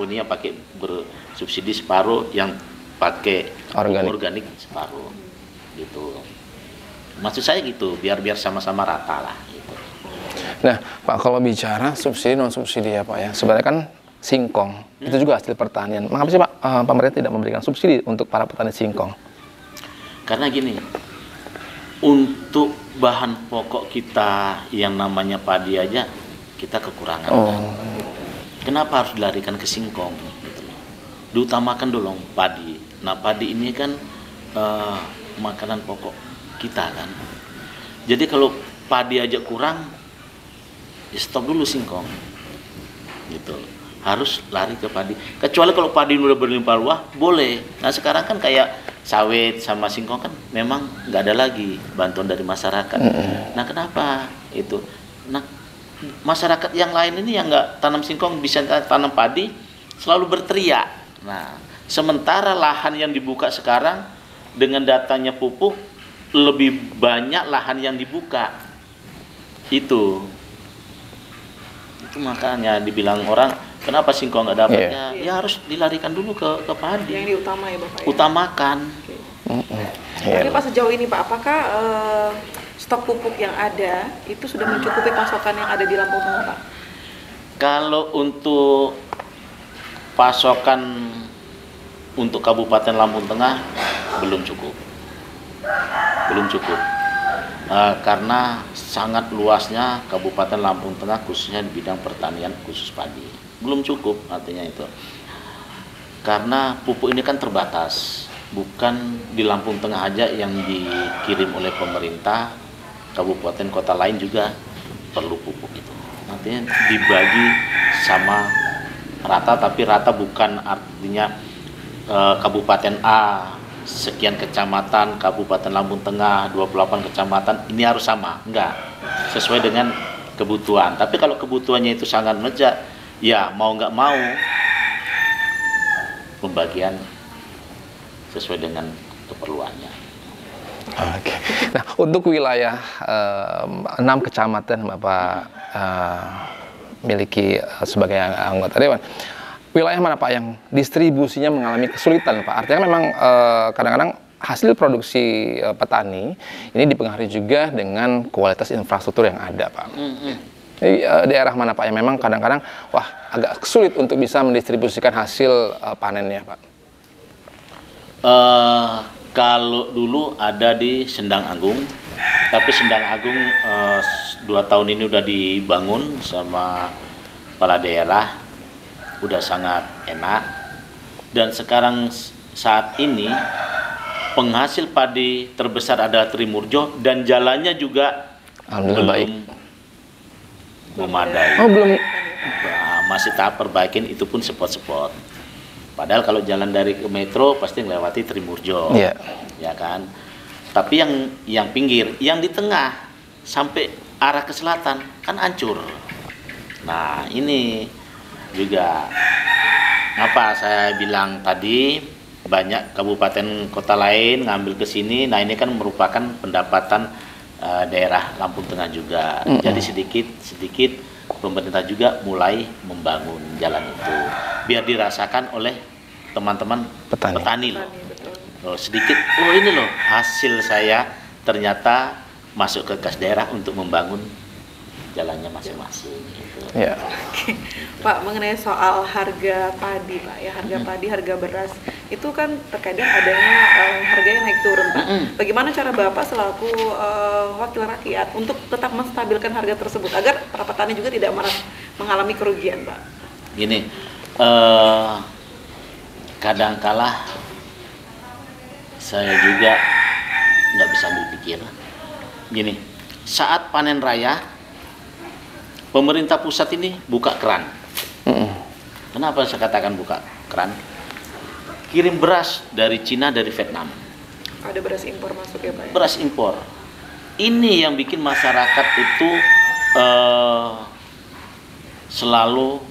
separuh, ini yang pakai bersubsidi separuh, yang pakai organik separuh, gitu. Maksud saya gitu, biar sama-sama rata lah. Gitu. Nah, Pak, kalau bicara subsidi non subsidi ya Pak ya, sebenarnya kan singkong itu juga hasil pertanian. Mengapa sih Pak pemerintah tidak memberikan subsidi untuk para petani singkong? Karena gini, untuk bahan pokok kita yang namanya padi aja kita kekurangan. Kenapa harus dilarikan ke singkong? Gitu. Diutamakan dulu padi. Nah, padi ini kan makanan pokok kita kan. Jadi kalau padi aja kurang, ya stop dulu singkong. Gitu. Harus lari ke padi. Kecuali kalau padi udah berlimpah ruah, boleh. Nah, sekarang kan kayak sawit sama singkong kan memang nggak ada lagi bantuan dari masyarakat. Nah, kenapa itu? Nah, masyarakat yang lain ini yang nggak tanam singkong bisa tanam padi selalu berteriak. Nah, sementara lahan yang dibuka sekarang dengan datanya pupuk lebih banyak lahan yang dibuka. Itu makanya dibilang orang kenapa singkong nggak dapat ya harus dilarikan dulu ke padi. Yang diutama ya Bapak. Utamakan. Tapi Pak sejauh ini Pak, apakah stok pupuk yang ada itu sudah mencukupi pasokan yang ada di Lampung Tengah Pak? Kalau untuk pasokan untuk Kabupaten Lampung Tengah belum cukup. Karena sangat luasnya Kabupaten Lampung Tengah khususnya di bidang pertanian khusus padi. Belum cukup artinya itu. Karena pupuk ini kan terbatas. Bukan di Lampung Tengah aja yang dikirim oleh pemerintah, kabupaten kota lain juga perlu pupuk itu. Artinya dibagi sama rata, tapi rata bukan artinya Kabupaten A sekian kecamatan, Kabupaten Lampung Tengah 28 kecamatan ini harus sama, enggak, sesuai dengan kebutuhan. Tapi kalau kebutuhannya itu sangat menjat, ya mau nggak mau pembagian sesuai dengan keperluannya. Oke. Nah, untuk wilayah 6 kecamatan Bapak miliki sebagai anggota dewan, wilayah mana Pak yang distribusinya mengalami kesulitan Pak? Artinya memang kadang-kadang hasil produksi petani ini dipengaruhi juga dengan kualitas infrastruktur yang ada Pak. Jadi, daerah mana Pak yang memang kadang-kadang agak sulit untuk bisa mendistribusikan hasil panennya Pak? Kalau dulu ada di Sendang Agung, tapi Sendang Agung 2 tahun ini udah dibangun sama kepala daerah, udah sangat enak. Dan sekarang saat ini penghasil padi terbesar adalah Trimurjo dan jalannya juga belum baik. Memadai. Belum. Masih tahap perbaikan, itu pun spot-spot. Padahal kalau jalan dari ke metro pasti melewati Trimurjo, ya kan. Tapi yang pinggir, yang di tengah sampai arah ke selatan kan hancur. Nah ini juga apa saya bilang tadi, banyak kabupaten kota lain ngambil ke sini. Nah ini kan merupakan pendapatan daerah Lampung Tengah juga. Jadi sedikit pemerintah juga mulai membangun jalan itu biar dirasakan oleh teman-teman petani loh. Sedikit, ini loh hasil saya ternyata masuk ke kas daerah untuk membangun jalannya masing-masing. Gitu. Pak, mengenai soal harga padi Pak ya, harga padi, harga beras itu kan terkadang adanya harganya naik turun Pak. Bagaimana cara Bapak selaku wakil rakyat untuk tetap menstabilkan harga tersebut agar para petani juga tidak mengalami kerugian Pak? Gini, kadangkala saya juga nggak bisa berpikir. Gini, saat panen raya pemerintah pusat ini buka keran. Kenapa saya katakan buka keran? Kirim beras dari Cina, dari Vietnam. Ada beras impor masuk ya Pak ya? Beras impor. Ini yang bikin masyarakat itu selalu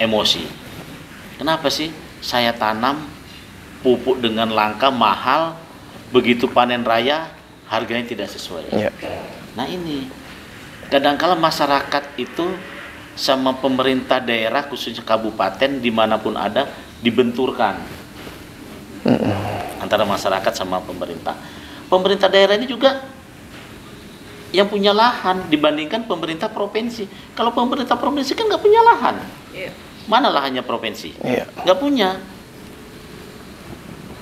emosi. Kenapa sih? Saya tanam pupuk dengan langka mahal, begitu panen raya harganya tidak sesuai. Nah ini kadangkala masyarakat itu sama pemerintah daerah khususnya kabupaten dimanapun ada dibenturkan antara masyarakat sama pemerintah. Pemerintah daerah ini juga yang punya lahan dibandingkan pemerintah provinsi. Kalau pemerintah provinsi kan nggak punya lahan. Iya. Mana lahannya provinsi? Iya. Nggak punya.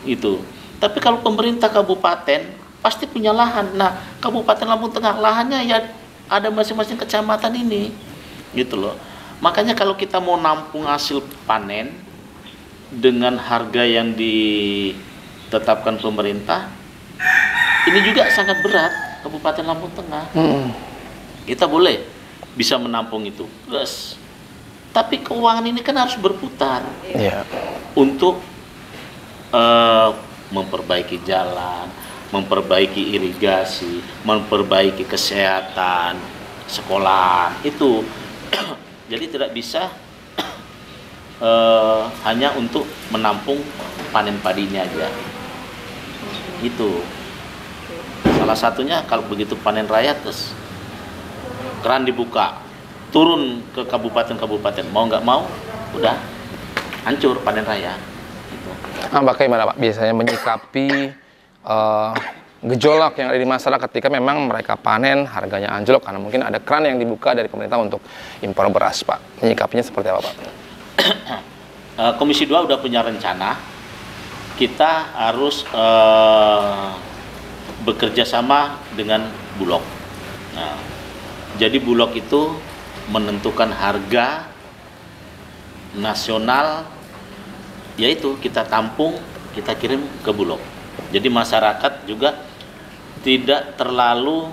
Itu. Tapi kalau pemerintah kabupaten pasti punya lahan. Nah, Kabupaten Lampung Tengah lahannya ya ada masing-masing kecamatan ini. Gitu loh. Makanya kalau kita mau nampung hasil panen dengan harga yang ditetapkan pemerintah, ini juga sangat berat. Kabupaten Lampung Tengah, kita boleh bisa menampung itu, plus. Tapi keuangan ini kan harus berputar untuk memperbaiki jalan, memperbaiki irigasi, memperbaiki kesehatan, sekolah itu. Jadi tidak bisa hanya untuk menampung panen padinya aja. Itu. Salah satunya kalau begitu panen raya terus keran dibuka, turun ke kabupaten-kabupaten, mau nggak mau udah hancur panen raya. Gitu. Bagaimana Pak biasanya menyikapi gejolak yang ada di masyarakat ketika memang mereka panen harganya anjlok karena mungkin ada keran yang dibuka dari pemerintah untuk impor beras, Pak? Menyikapinya seperti apa, Pak? Komisi 2 udah punya rencana, kita harus bekerja sama dengan Bulog. Nah, jadi Bulog itu menentukan harga nasional, yaitu kita tampung, kita kirim ke Bulog. Jadi masyarakat juga tidak terlalu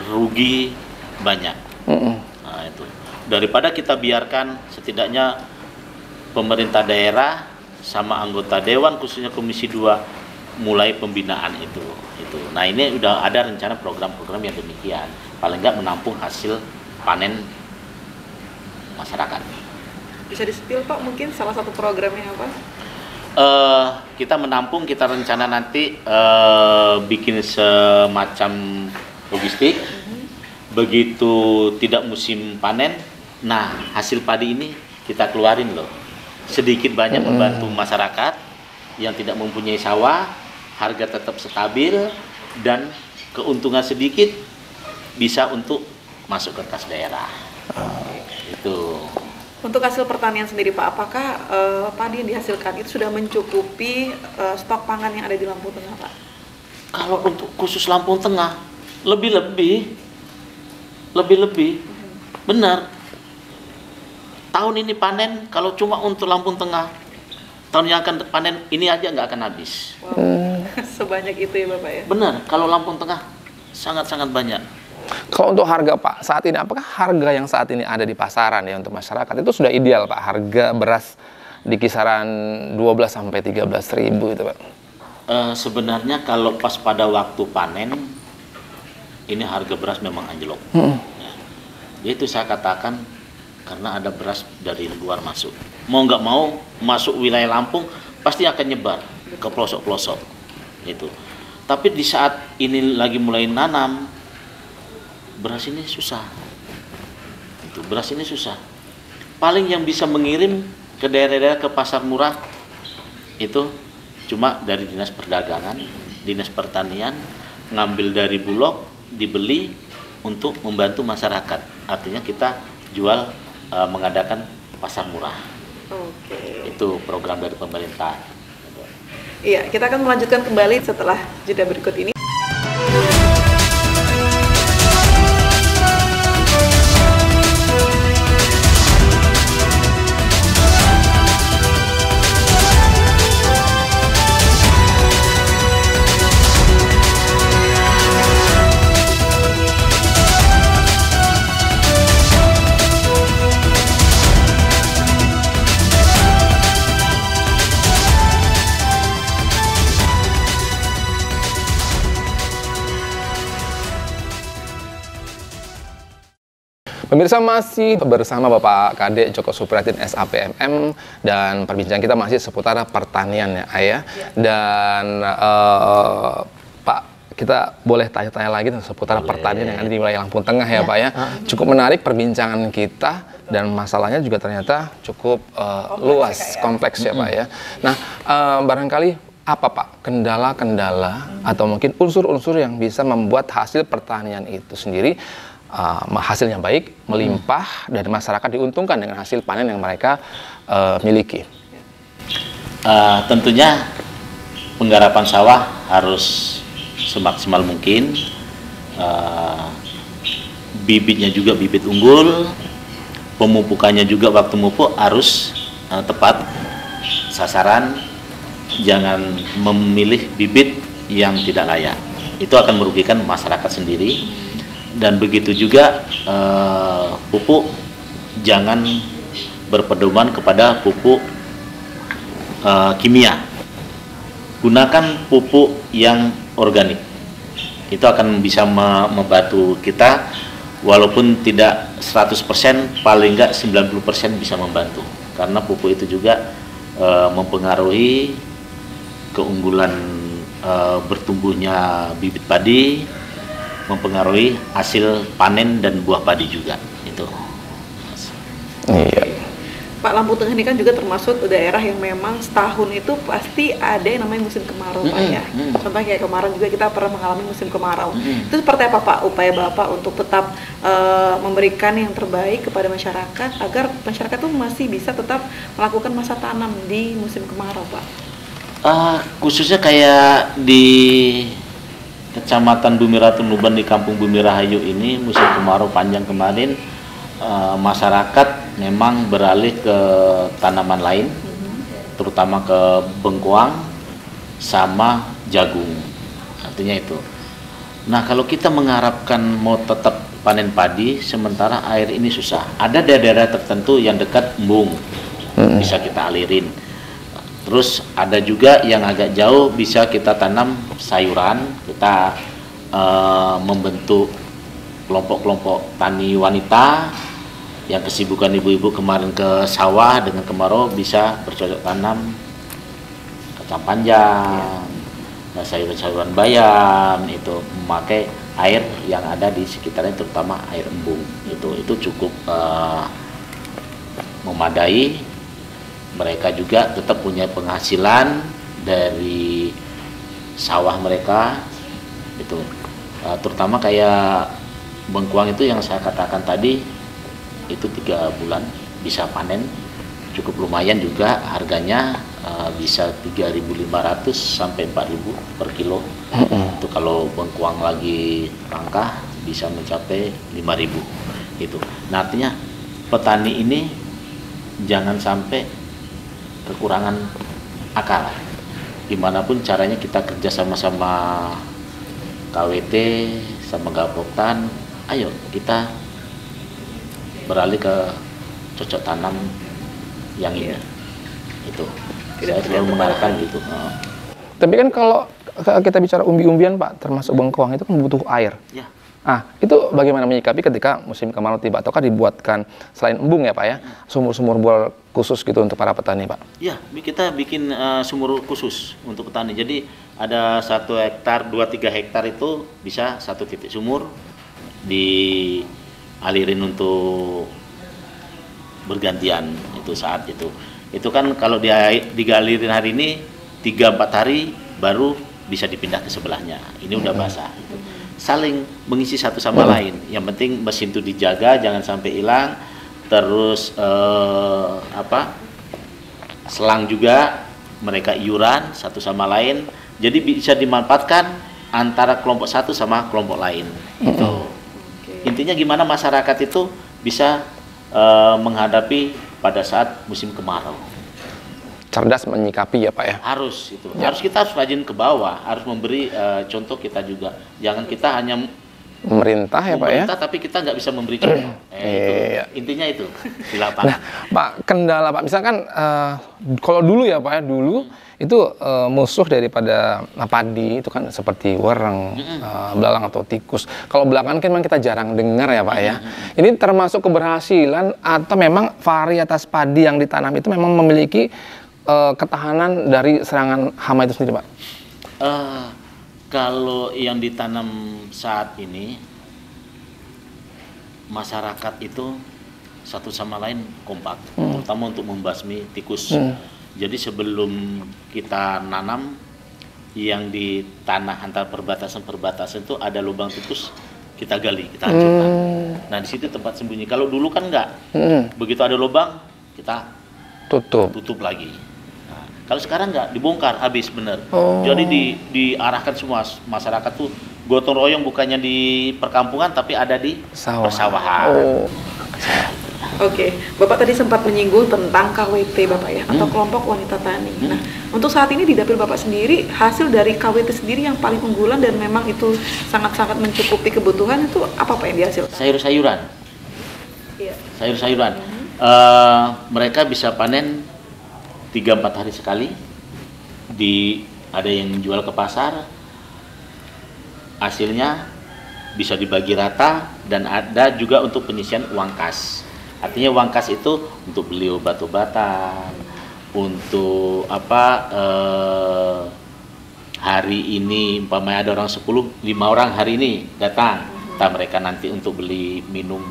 rugi banyak. Nah, itu daripada kita biarkan setidaknya pemerintah daerah sama anggota dewan khususnya Komisi 2 mulai pembinaan itu. Nah, ini udah ada rencana program-program yang demikian, paling nggak menampung hasil panen masyarakat. Bisa di-spill Pak mungkin salah satu programnya apa? Kita menampung, kita rencana nanti bikin semacam logistik. Begitu tidak musim panen, nah hasil padi ini kita keluarin loh, sedikit banyak membantu masyarakat yang tidak mempunyai sawah, harga tetap stabil dan keuntungan sedikit bisa untuk masuk ke kas daerah. Itu. Untuk hasil pertanian sendiri Pak, apakah padi yang dihasilkan itu sudah mencukupi stok pangan yang ada di Lampung Tengah Pak? Kalau untuk khusus Lampung Tengah, lebih-lebih, benar. Tahun ini panen, kalau cuma untuk Lampung Tengah, tahun yang akan panen ini aja nggak akan habis. Wow. Sebanyak itu ya Bapak ya? Benar, kalau Lampung Tengah sangat-sangat banyak. Kalau untuk harga Pak, saat ini apakah harga yang saat ini ada di pasaran ya untuk masyarakat itu sudah ideal Pak? Harga beras di kisaran 12 sampai 13 ribu itu Pak? Sebenarnya kalau pas pada waktu panen, ini harga beras memang anjlok. Ya, itu saya katakan karena ada beras dari luar masuk. Mau nggak mau masuk wilayah Lampung pasti akan nyebar ke pelosok-pelosok. Itu. Tapi di saat ini lagi mulai nanam, beras ini susah. Itu beras ini susah. Paling yang bisa mengirim ke daerah-daerah ke pasar murah itu cuma dari Dinas Perdagangan, Dinas Pertanian, ngambil dari Bulog, dibeli untuk membantu masyarakat. Artinya kita jual mengadakan pasar murah. Oke. Itu program dari pemerintah. Iya, kita akan melanjutkan kembali setelah jeda berikut ini. Pemirsa, masih bersama Bapak Kadek Joko Supriyatin SAPMM dan perbincangan kita masih seputar pertanian ya Ayah. Dan Pak, kita boleh tanya-tanya lagi seputar pertanian yang ada di wilayah Lampung Tengah ya Pak ya. Cukup menarik perbincangan kita dan masalahnya juga ternyata cukup luas, kompleks ya Pak ya. Nah, barangkali apa Pak kendala-kendala atau mungkin unsur-unsur yang bisa membuat hasil pertanian itu sendiri hasilnya baik, melimpah, dan masyarakat diuntungkan dengan hasil panen yang mereka miliki? Tentunya penggarapan sawah harus semaksimal mungkin, bibitnya juga bibit unggul, pemupukannya juga waktu mupuk harus tepat sasaran, jangan memilih bibit yang tidak layak, itu akan merugikan masyarakat sendiri. Dan begitu juga pupuk, jangan berpedoman kepada pupuk kimia, gunakan pupuk yang organik, itu akan bisa membantu kita, walaupun tidak 100%, paling enggak 90% bisa membantu, karena pupuk itu juga mempengaruhi keunggulan bertumbuhnya bibit padi, mempengaruhi hasil panen dan buah padi juga itu. Iya. Pak, Lampung Tengah ini kan juga termasuk daerah yang memang setahun itu pasti ada yang namanya musim kemarau Pak ya. Contohnya kayak kemarin juga kita pernah mengalami musim kemarau. Itu seperti apa Pak upaya Bapak untuk tetap memberikan yang terbaik kepada masyarakat agar masyarakat tuh masih bisa tetap melakukan masa tanam di musim kemarau Pak? Khususnya kayak di Kecamatan Bumi Ratu Nuban di Kampung Bumi Rahayu ini, musim kemarau panjang kemarin, masyarakat memang beralih ke tanaman lain, terutama ke bengkoang sama jagung, artinya itu. Nah, kalau kita mengharapkan mau tetap panen padi, sementara air ini susah. Ada daerah-daerah tertentu yang dekat embung, bisa kita alirin. Terus ada juga yang agak jauh bisa kita tanam sayuran, kita membentuk kelompok-kelompok tani wanita yang kesibukan ibu-ibu kemarin ke sawah dengan kemarau bisa bercocok tanam kacang panjang, sayuran-sayuran bayam, itu memakai air yang ada di sekitarnya, terutama air embung, itu cukup memadai. Mereka juga tetap punya penghasilan dari sawah mereka itu, terutama kayak bengkuang itu yang saya katakan tadi, itu 3 bulan bisa panen, cukup lumayan juga harganya, bisa 3.500 sampai 4.000 per kilo. Itu kalau bengkuang lagi langka bisa mencapai 5.000 itu. Nah, artinya petani ini jangan sampai kekurangan akal. Gimana pun caranya kita kerja sama-sama KWT sama Gapoktan, ayo kita beralih ke cocok tanam yang ini. Itu saya selalu mengarahkan gitu. Tapi kan kalau kita bicara umbi-umbian Pak, termasuk bengkoang itu kan butuh air. Ya. Itu bagaimana menyikapi ketika musim kemarau tiba, ataukah dibuatkan selain embung ya Pak ya, sumur-sumur bor khusus gitu untuk para petani Pak? Ya, kita bikin sumur khusus untuk petani. Jadi ada 1 hektar, 2-3 hektar itu bisa 1 titik sumur dialirin untuk bergantian itu saat itu. Itu kan kalau digalirin hari ini 3-4 hari baru bisa dipindah ke sebelahnya. Ini udah basah. Gitu. Saling mengisi satu sama lain. Yang penting mesin itu dijaga, jangan sampai hilang. Terus selang juga mereka iuran satu sama lain. Jadi bisa dimanfaatkan antara kelompok satu sama kelompok lain. Itu. Intinya gimana masyarakat itu bisa menghadapi pada saat musim kemarau. Cerdas menyikapi ya Pak ya? Harus itu. Ya. Kita harus rajin ke bawah, harus memberi contoh kita juga. Jangan kita hanya memerintah ya Pak ya? Memerintah tapi kita nggak bisa memberi contoh. Intinya itu di lapangan. Nah, Pak, kendala Pak, misalkan kalau dulu ya Pak ya, dulu itu musuh daripada padi itu kan seperti wereng, belalang atau tikus. Kalau belakangan kan memang kita jarang dengar ya Pak ya. Ini termasuk keberhasilan atau memang varietas padi yang ditanam itu memang memiliki ketahanan dari serangan hama itu sendiri Pak? Kalau yang ditanam saat ini, masyarakat itu satu sama lain kompak, terutama untuk membasmi tikus. Jadi sebelum kita nanam, yang di tanah antar perbatasan itu ada lubang tikus, kita gali, kita hancurkan. Nah di situ tempat sembunyi. Kalau dulu kan enggak, begitu ada lubang kita tutup lagi. Nah, kalau sekarang enggak, dibongkar habis bener. Jadi diarahkan semua masyarakat tuh gotong royong, bukannya di perkampungan tapi ada di persawahan. Oke, Bapak tadi sempat menyinggung tentang KWT Bapak ya, atau kelompok wanita tani. Nah, untuk saat ini di dapil Bapak sendiri, hasil dari KWT sendiri yang paling unggulan dan memang itu sangat-sangat mencukupi kebutuhan itu apa Pak yang dihasilkan? Sayur-sayuran. Iya. Sayur-sayuran. Mereka bisa panen 3-4 hari sekali. Ada yang menjual ke pasar. Hasilnya bisa dibagi rata, dan ada juga untuk penyisian uang kas. Artinya uang kas itu untuk beli obat-obatan, untuk hari ini umpamanya ada orang 5 orang hari ini datang, entah mereka nanti untuk beli minum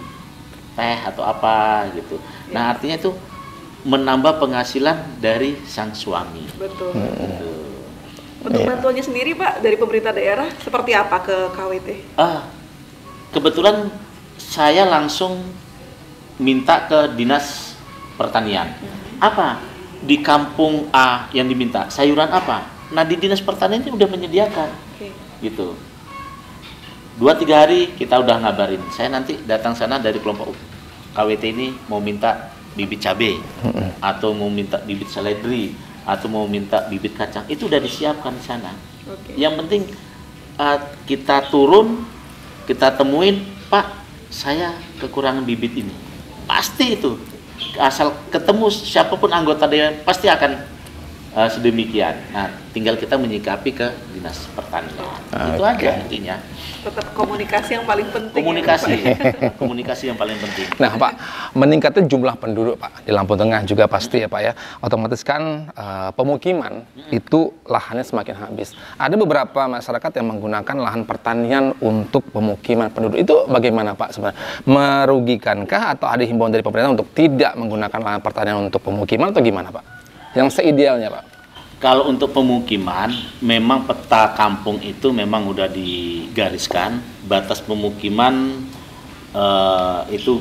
teh atau apa gitu. Nah artinya itu menambah penghasilan dari sang suami. Betul. Untuk bantuannya sendiri Pak dari pemerintah daerah seperti apa ke KWT? Kebetulan saya langsung minta ke Dinas Pertanian. Apa? Di kampung A yang diminta, sayuran apa? Nah di Dinas Pertanian itu udah menyediakan. Gitu. 2-3 hari kita udah ngabarin. Saya nanti datang sana dari kelompok KWT ini mau minta bibit cabai, atau mau minta bibit seledri, atau mau minta bibit kacang. Itu udah disiapkan di sana. Yang penting kita turun, kita temuin, Pak, saya kekurangan bibit ini. Pasti itu, asal ketemu siapapun anggota dewan pasti akan sedemikian. Nah, tinggal kita menyikapi ke Dinas Pertanian. Itu aja intinya. Tetap komunikasi yang paling penting. Komunikasi yang paling penting. Nah Pak, meningkatnya jumlah penduduk Pak di Lampung Tengah juga pasti ya Pak ya. Otomatis kan pemukiman itu lahannya semakin habis. Ada beberapa masyarakat yang menggunakan lahan pertanian untuk pemukiman penduduk. Itu bagaimana Pak sebenarnya? Merugikankah atau ada himbauan dari pemerintah untuk tidak menggunakan lahan pertanian untuk pemukiman atau gimana Pak? Yang seidealnya Pak? Kalau untuk pemukiman, memang peta kampung itu memang udah digariskan. Batas pemukiman itu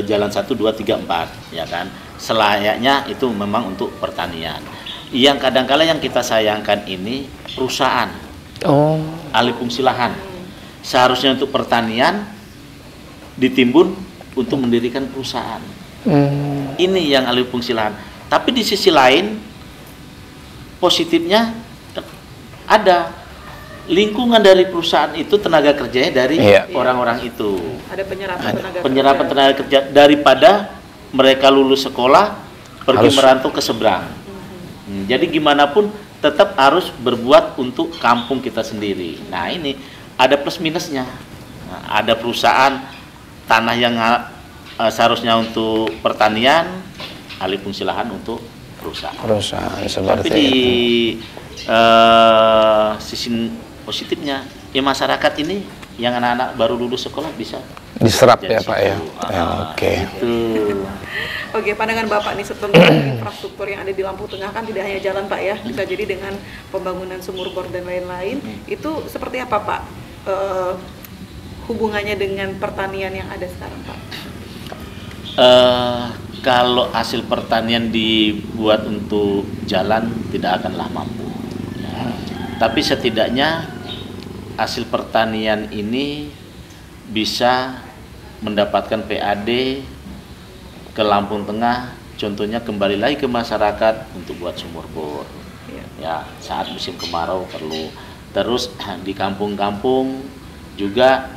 jalan 1, 2, 3, 4, ya kan. Selayaknya itu memang untuk pertanian. Yang kadang-kala yang kita sayangkan ini perusahaan, alih fungsi lahan. Seharusnya untuk pertanian ditimbun untuk mendirikan perusahaan. Ini yang alih fungsi lahan. Tapi di sisi lain, positifnya ada lingkungan dari perusahaan itu, tenaga kerjanya dari orang-orang itu. Ada penyerapan tenaga kerja daripada mereka lulus sekolah pergi merantau ke seberang. Jadi gimana pun tetap harus berbuat untuk kampung kita sendiri. Nah ini ada plus minusnya. Nah, ada perusahaan tanah yang seharusnya untuk pertanian, alih fungsi lahan untuk perusahaan seperti. Tapi di sisi positifnya, ya masyarakat ini yang anak-anak baru lulus sekolah bisa diserap ya Pak ya. Oke, pandangan Bapak nih tentang infrastruktur yang ada di Lampung Tengah kan tidak hanya jalan Pak ya, bisa jadi dengan pembangunan sumur bor dan lain-lain. Itu seperti apa Pak hubungannya dengan pertanian yang ada sekarang Pak? Kalau hasil pertanian dibuat untuk jalan tidak akanlah mampu. Tapi setidaknya hasil pertanian ini bisa mendapatkan PAD ke Lampung Tengah. Contohnya kembali lagi ke masyarakat untuk buat sumur bor. Ya, saat musim kemarau perlu. Terus di kampung-kampung juga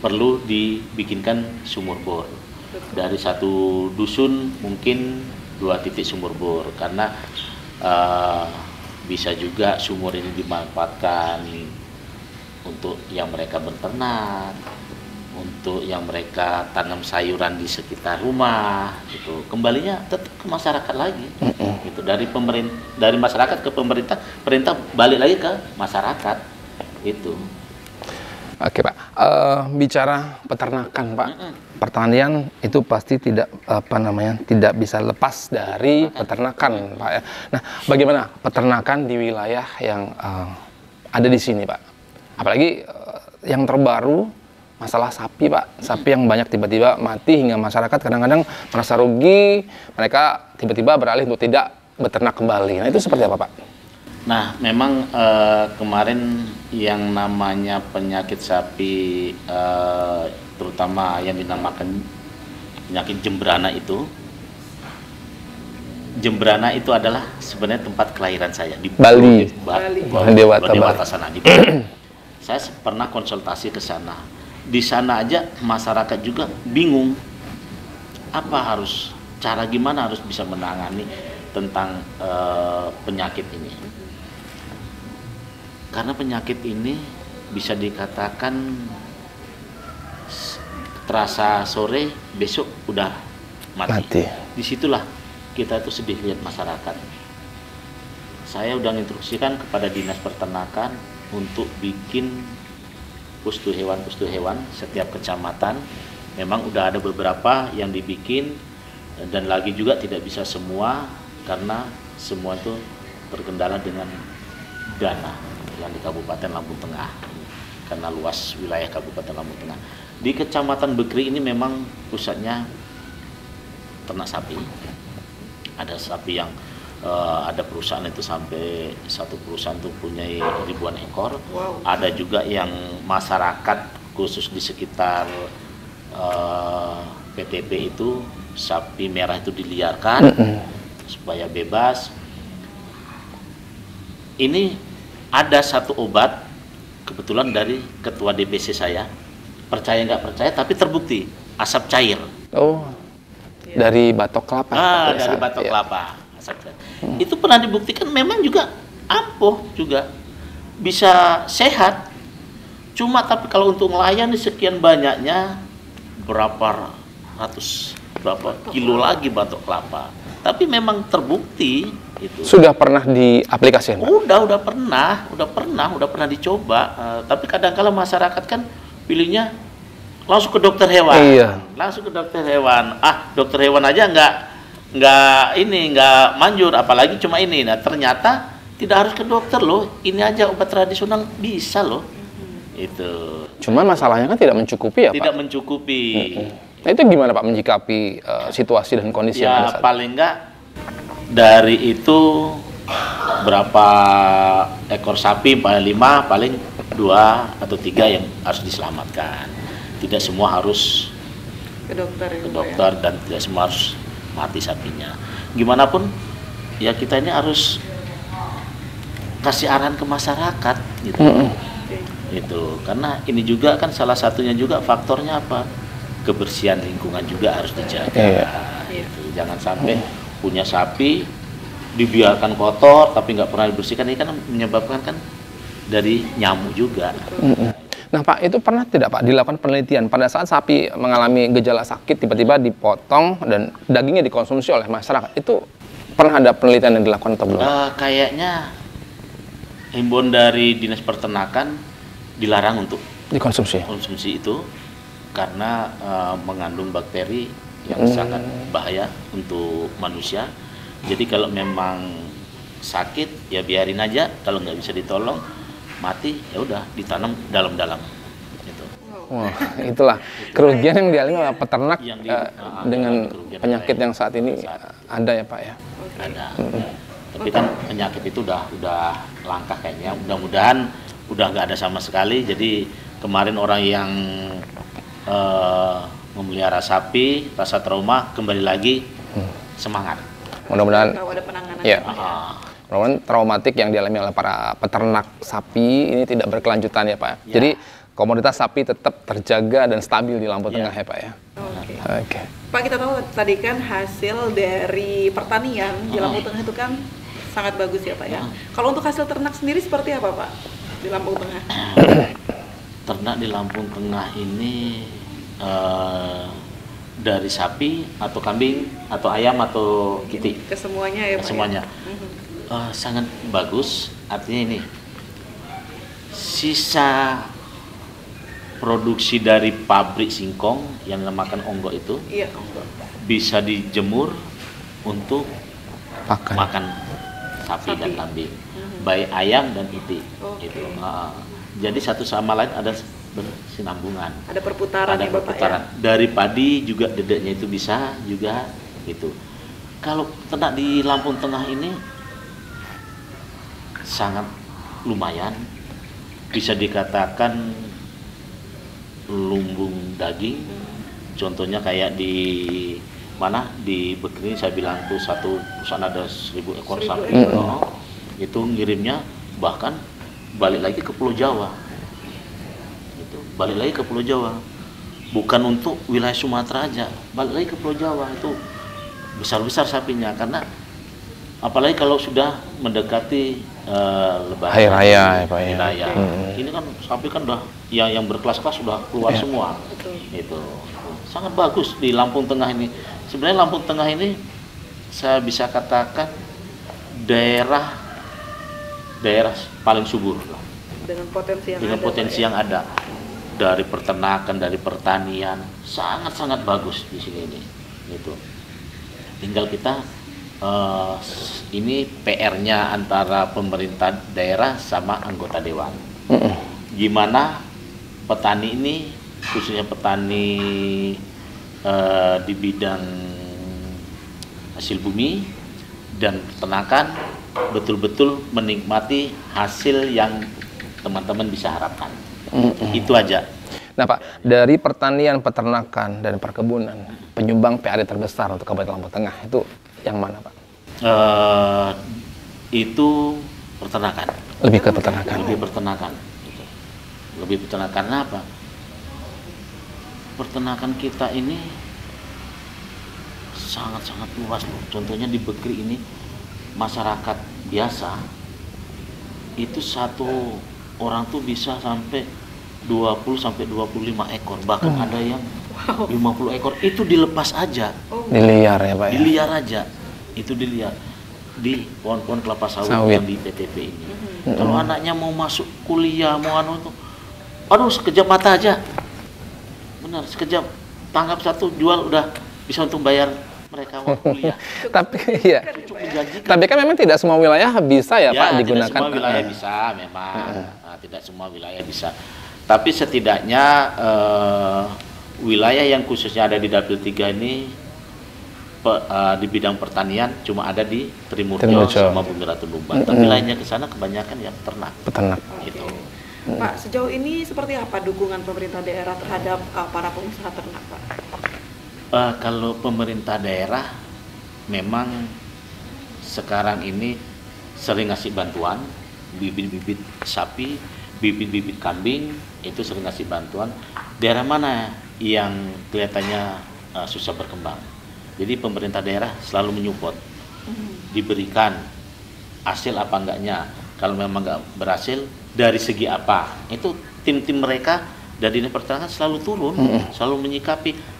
perlu dibikinkan sumur bor. Dari satu dusun mungkin 2 titik sumur bor, karena bisa juga sumur ini dimanfaatkan untuk yang mereka berternak, untuk yang mereka tanam sayuran di sekitar rumah, gitu. Kembalinya tetap ke masyarakat lagi, gitu. Dari masyarakat ke pemerintah, pemerintah balik lagi ke masyarakat, itu. Oke Pak, bicara peternakan Pak, pertanian itu pasti tidak tidak bisa lepas dari peternakan Pak ya. Nah, bagaimana peternakan di wilayah yang ada di sini Pak? Apalagi yang terbaru masalah sapi Pak, sapi yang banyak tiba-tiba mati hingga masyarakat kadang-kadang merasa rugi, mereka tiba-tiba beralih untuk tidak beternak kembali. Nah itu seperti apa Pak? Nah, memang kemarin yang namanya penyakit sapi, terutama yang dinamakan penyakit jembrana itu. Jembrana itu adalah sebenarnya tempat kelahiran saya di Bali. Dewata sana. Di Bali. Saya pernah konsultasi ke sana. Di sana aja masyarakat juga bingung. Cara gimana harus bisa menangani tentang penyakit ini. Karena penyakit ini bisa dikatakan terasa sore, besok udah mati. Disitulah kita itu sedih lihat masyarakat. Saya udah instruksikan kepada Dinas Peternakan untuk bikin pustu hewan setiap kecamatan. Memang udah ada beberapa yang dibikin, dan lagi juga tidak bisa semua karena semua itu terkendala dengan dana yang di Kabupaten Lampung Tengah, karena luas wilayah Kabupaten Lampung Tengah. Di Kecamatan Bekri ini memang pusatnya ternak sapi. Ada sapi yang ada perusahaan itu sampai satu perusahaan itu punya ribuan ekor. Wow. Ada juga yang masyarakat khusus di sekitar PTP itu sapi merah itu diliarkan supaya bebas. Ini ada satu obat kebetulan dari ketua DPC saya, percaya nggak percaya tapi terbukti asap cair. Oh, dari batok kelapa. Dari batok kelapa asap cair. Itu pernah dibuktikan memang juga ampuh juga bisa sehat. Cuma tapi kalau untuk melayani sekian banyaknya berapa kilo lagi batok kelapa. Tapi memang terbukti itu. Sudah pernah diaplikasikan? Udah pernah dicoba. Tapi kadang-kala masyarakat kan pilihnya langsung ke dokter hewan. Iya. Langsung ke dokter hewan. Dokter hewan aja nggak manjur, apalagi cuma ini. Nah, ternyata tidak harus ke dokter loh. Ini aja obat tradisional bisa loh. Itu. Cuma masalahnya kan tidak mencukupi ya, Pak? Tidak mencukupi. Nah, itu gimana Pak menyikapi situasi dan kondisi yang ada saat ini? Paling enggak dari itu berapa ekor sapi, paling 5, paling 2 atau 3 yang harus diselamatkan. Tidak semua harus ke dokter dan tidak semua harus mati sapinya. Gimana pun ya kita ini harus kasih arahan ke masyarakat gitu. Itu karena ini juga kan salah satunya juga faktornya apa? Kebersihan lingkungan juga harus dijaga. Gitu. Jangan sampai punya sapi dibiarkan kotor tapi nggak pernah dibersihkan, ini kan menyebabkan kan dari nyamuk juga. Nah Pak, itu pernah tidak Pak dilakukan penelitian pada saat sapi mengalami gejala sakit tiba-tiba dipotong dan dagingnya dikonsumsi oleh masyarakat, itu pernah ada penelitian yang dilakukan atau belum? Kayaknya himbauan dari Dinas Peternakan dilarang untuk dikonsumsi itu karena mengandung bakteri yang sangat bahaya untuk manusia. Jadi kalau memang sakit ya biarin aja, kalau nggak bisa ditolong mati ya udah ditanam dalam-dalam gitu. Wah, itulah kerugian yang dialami oleh peternak dengan penyakit yang saat ini ada ya Pak ya. Ada. Tapi kan penyakit itu udah langka kayaknya. Mudah-mudahan udah nggak ada sama sekali. Jadi kemarin orang yang memelihara sapi rasa trauma kembali lagi semangat. Mudah-mudahan ada penanganan. Ya. Mudah-mudahan traumatik yang dialami oleh para peternak sapi ini tidak berkelanjutan ya Pak. Ya. Jadi komoditas sapi tetap terjaga dan stabil di Lampung Tengah ya Pak ya. Oke. Pak, kita tahu tadi kan hasil dari pertanian di Lampung Tengah itu kan sangat bagus ya Pak ya. Kalau untuk hasil ternak sendiri seperti apa Pak di Lampung Tengah? Ternak di Lampung Tengah ini dari sapi atau kambing atau ayam atau kiti? Kesemuanya ya Pak. Kesemuanya. Sangat bagus. Artinya ini sisa produksi dari pabrik singkong yang dinamakan onggo itu Iya. bisa dijemur untuk Pakan. makan sapi dan kambing, baik ayam dan itik. Oke. Itu. Jadi satu sama lain ada bersinambungan. Ada perputaran Ada ya Bapak perputaran. Dari padi juga dedeknya itu bisa juga gitu. Kalau ternak di Lampung Tengah ini sangat lumayan, bisa dikatakan lumbung daging. Contohnya kayak di mana di Bekri saya bilang tuh satu perusahaan ada 1.000 ekor 1.000 sapi. ekor. Itu ngirimnya bahkan balik lagi ke Pulau Jawa. Itu balik lagi ke Pulau Jawa. Bukan untuk wilayah Sumatera aja, balik lagi ke Pulau Jawa. Itu besar-besar sapinya, karena apalagi kalau sudah mendekati Lebaran, Hari Raya ya Pak Hari ya. Raya. Ini kan sapi kan udah yang berkelas-kelas sudah keluar semua. Betul. Itu sangat bagus di Lampung Tengah ini. Sebenarnya Lampung Tengah ini saya bisa katakan daerah paling subur lah, Dengan potensi yang dengan ada. potensi Pak, ya. yang ada dari peternakan, dari pertanian, sangat-sangat bagus di sini ini. Gitu. Tinggal kita ini PR-nya antara pemerintah daerah sama anggota dewan. Gimana petani ini, khususnya petani di bidang hasil bumi dan peternakan, betul-betul menikmati hasil yang teman-teman bisa harapkan. Itu aja. Nah Pak, dari pertanian, peternakan, dan perkebunan, penyumbang PAD terbesar untuk Kabupaten Lampung Tengah itu yang mana Pak? Itu peternakan. Lebih ke peternakan. Lebih peternakan. Gitu. Lebih peternakan. Karena apa? Peternakan kita ini sangat-sangat luas loh. Contohnya di Bekri ini, masyarakat biasa itu satu orang tuh bisa sampai 20 sampai 25 ekor, bahkan ada yang 50 ekor. Itu dilepas aja, Diliar ya Pak ya? diliar aja. Itu diliar di pohon-pohon kelapa sawit Sawit. yang di PTP ini. Kalau anaknya mau masuk kuliah, mau anu itu, aduh sekejap mata aja. Benar, sekejap tangkap satu jual udah bisa untuk bayar mereka mau kuliah. Tapi ya, Cukup menjanjikan. tapi kan memang tidak semua wilayah bisa ya, Pak digunakan. Tidak semua wilayah bisa memang. Nah, tidak semua wilayah bisa. Tapi setidaknya wilayah yang khususnya ada di Dapil 3 ini di bidang pertanian cuma ada di Trimurjo sama Bumi Ratu Nuban. Tapi lainnya ke sana kebanyakan yang ternak. Peternak. Gitu. Pak, sejauh ini seperti apa dukungan pemerintah daerah terhadap para pengusaha ternak, Pak? Kalau pemerintah daerah memang sekarang ini sering ngasih bantuan bibit-bibit sapi, bibit-bibit kambing, itu sering ngasih bantuan. Daerah mana yang kelihatannya susah berkembang, jadi pemerintah daerah selalu menyupport, diberikan hasil apa enggaknya. Kalau memang nggak berhasil, dari segi apa, itu tim-tim mereka dari dinas peternakan selalu turun, selalu menyikapi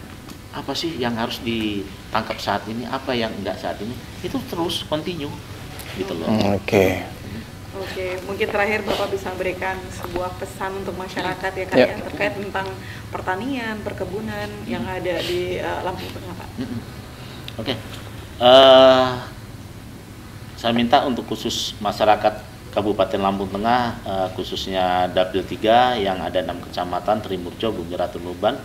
apa sih yang harus ditangkap saat ini, apa yang enggak saat ini, itu terus continue gitu loh. Oke. Oke, mungkin terakhir Bapak bisa berikan sebuah pesan untuk masyarakat ya Kak Ya. ya, terkait tentang pertanian, perkebunan yang ada di Lampung Tengah, Pak. Oke. Saya minta untuk khusus masyarakat Kabupaten Lampung Tengah, khususnya Dapil 3 yang ada 6 kecamatan, Trimurjo, Bumi Ratu Nuban,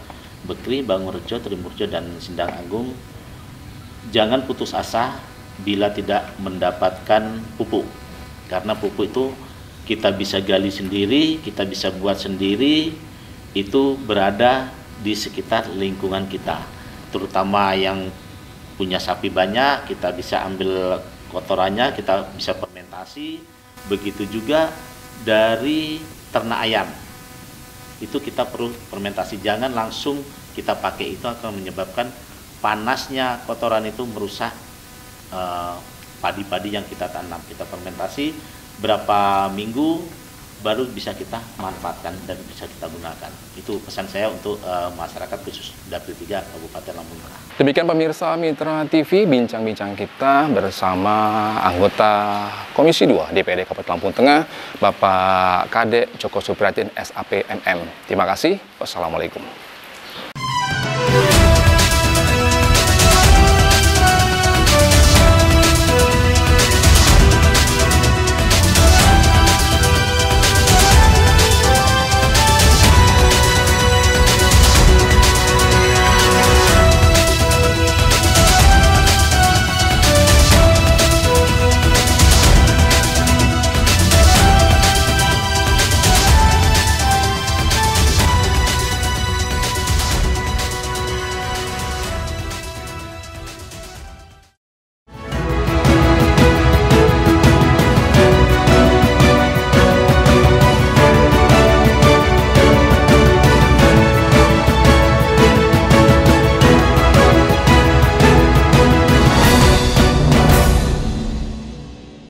Bekri, Bangurejo, Trimurjo, dan Sindang Agung, jangan putus asa bila tidak mendapatkan pupuk. Karena pupuk itu kita bisa gali sendiri, kita bisa buat sendiri, itu berada di sekitar lingkungan kita. Terutama yang punya sapi banyak, kita bisa ambil kotorannya, kita bisa fermentasi. Begitu juga dari ternak ayam, itu kita perlu fermentasi, jangan langsung kita pakai, itu akan menyebabkan panasnya kotoran itu merusak padi-padi yang kita tanam. Kita fermentasi berapa minggu baru bisa kita manfaatkan dan bisa kita gunakan. Itu pesan saya untuk masyarakat khusus Dapil 3 Kabupaten Lampung Tengah. Demikian pemirsa Mitra TV, bincang-bincang kita bersama anggota Komisi 2 DPRD Kabupaten Lampung Tengah, Bapak Kadek Joko Supriyatin SAP MM. Terima kasih. Wassalamualaikum.